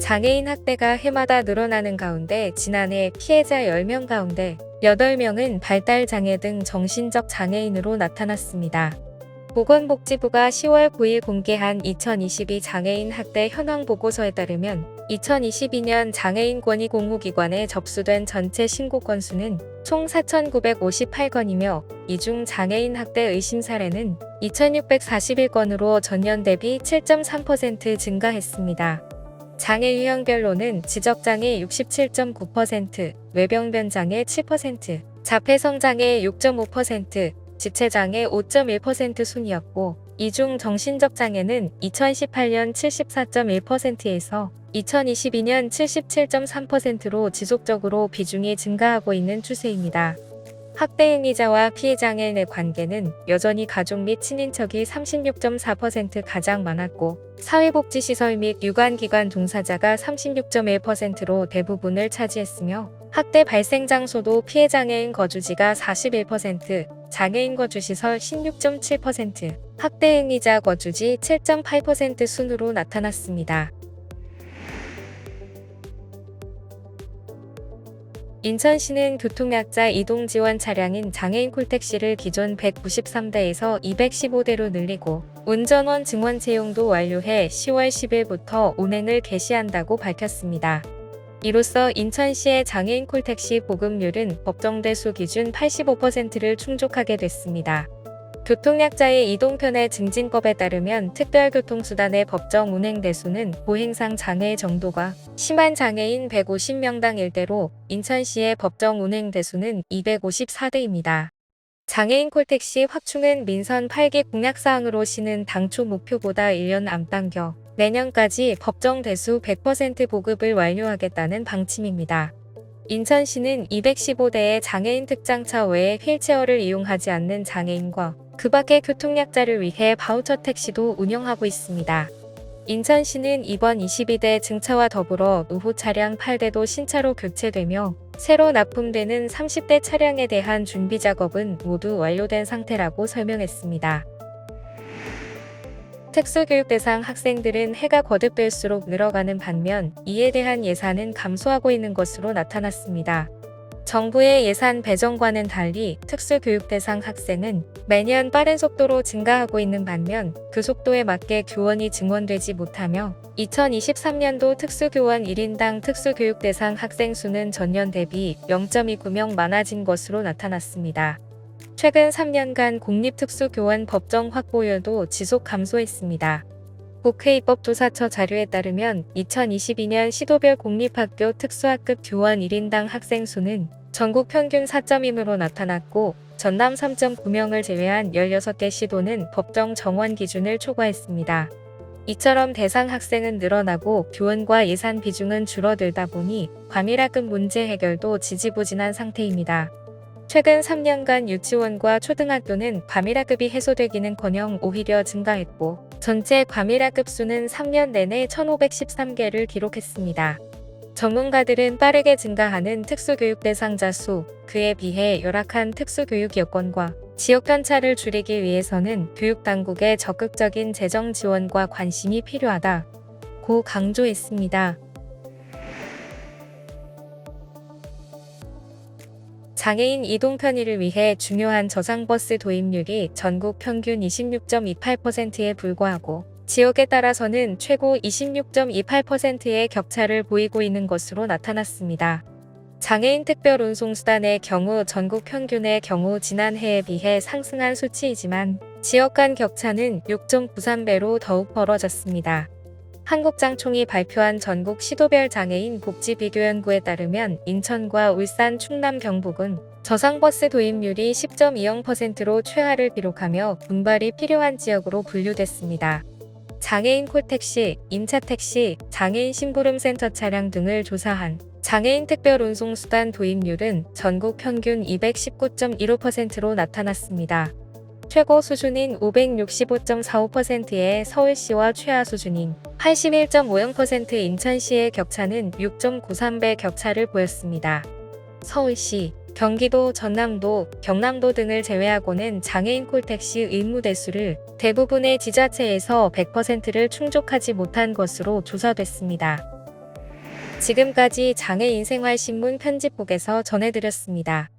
장애인 학대가 해마다 늘어나는 가운데 지난해 피해자 10명 가운데 8명은 발달장애 등 정신적 장애인으로 나타났습니다. 보건복지부가 10월 9일 공개한 2022 장애인 학대 현황 보고서에 따르면 2022년 장애인 권익 공무기관에 접수된 전체 신고 건수는 총 4,958건이며 이 중 장애인 학대 의심 사례는 2,641건으로 전년 대비 7.3% 증가했습니다. 장애 유형별로는 지적장애 67.9%, 뇌병변장애 7%, 자폐성장애 6.5%, 지체장애 5.1% 순이었고 이 중 정신적 장애는 2018년 74.1%에서 2022년 77.3%로 지속적으로 비중이 증가하고 있는 추세입니다. 학대 행위자와 피해장애인의 관계는 여전히 가족 및 친인척이 36.4% 가장 많았고 사회복지시설 및 유관기관 종사자가 36.1%로 대부분을 차지했으며 학대 발생 장소도 피해장애인 거주지가 41%, 장애인 거주시설 16.7%, 학대 행위자 거주지 7.8% 순으로 나타났습니다. 인천시는 교통약자 이동지원 차량인 장애인 콜택시를 기존 193대에서 215대로 늘리고 운전원 증원 채용도 완료해 10월 10일부터 운행을 개시한다고 밝혔습니다. 이로써 인천시의 장애인 콜택시 보급률은 법정 대수 기준 85%를 충족하게 됐습니다. 교통약자의 이동편의 증진법에 따르면 특별교통수단의 법정 운행 대수는 보행상 장애의 정도가 심한 장애인 150명당 1대로 인천시의 법정 운행 대수는 254대입니다. 장애인 콜택시 확충은 민선 8기 공약사항으로 시는 당초 목표보다 1년 앞당겨 내년까지 법정 대수 100% 보급을 완료하겠다는 방침입니다. 인천시는 215대의 장애인 특장차 외에 휠체어를 이용하지 않는 장애인과 그 밖의 교통약자를 위해 바우처 택시도 운영하고 있습니다. 인천시는 이번 22대 증차와 더불어 노후 차량 8대도 신차로 교체되며 새로 납품되는 30대 차량에 대한 준비 작업은 모두 완료된 상태라고 설명했습니다. 특수교육 대상 학생들은 해가 거듭될수록 늘어가는 반면 이에 대한 예산은 감소하고 있는 것으로 나타났습니다. 정부의 예산 배정과는 달리 특수교육 대상 학생은 매년 빠른 속도로 증가하고 있는 반면 그 속도에 맞게 교원이 증원되지 못하며 2023년도 특수교원 1인당 특수교육 대상 학생 수는 전년 대비 0.29명 많아진 것으로 나타났습니다. 최근 3년간 공립특수교원 법정 확보율도 지속 감소했습니다. 국회입법조사처 자료에 따르면 2022년 시도별 공립학교 특수학급 교원 1인당 학생 수는 전국 평균 4.2으로 나타났고 전남 3.9명을 제외한 16개 시도는 법정 정원 기준을 초과했습니다. 이처럼 대상 학생은 늘어나고 교원과 예산 비중은 줄어들다 보니 과밀학급 문제 해결도 지지부진한 상태입니다. 최근 3년간 유치원과 초등학교는 과밀학급이 해소되기는커녕 오히려 증가했고 전체 과밀학급 수는 3년 내내 1,513개를 기록했습니다. 전문가들은 빠르게 증가하는 특수교육 대상자 수, 그에 비해 열악한 특수교육 여건과 지역 편차를 줄이기 위해서는 교육당국의 적극적인 재정 지원과 관심이 필요하다고 강조했습니다. 장애인 이동 편의를 위해 중요한 저상버스 도입률이 전국 평균 26.28%에 불과하고 지역에 따라서는 최고 26.28%의 격차를 보이고 있는 것으로 나타났습니다. 장애인 특별 운송수단의 경우 전국 평균의 경우 지난해에 비해 상승한 수치이지만 지역 간 격차는 6.93배로 더욱 벌어졌습니다. 한국장총이 발표한 전국 시도별 장애인 복지 비교 연구에 따르면 인천과 울산, 충남, 경북은 저상버스 도입률이 10.20%로 최하를 기록하며 분발이 필요한 지역으로 분류됐습니다. 장애인 콜택시, 임차택시, 장애인 심부름센터 차량 등을 조사한 장애인 특별운송수단 도입률은 전국 평균 219.15%로 나타났습니다. 최고 수준인 565.45%의 서울시와 최하 수준인 81.50% 인천시의 격차는 6.93배 격차를 보였습니다. 서울시, 경기도, 전남도, 경남도 등을 제외하고는 장애인 콜택시 의무 대수를 대부분의 지자체에서 100%를 충족하지 못한 것으로 조사됐습니다. 지금까지 장애인 생활신문 편집국에서 전해드렸습니다.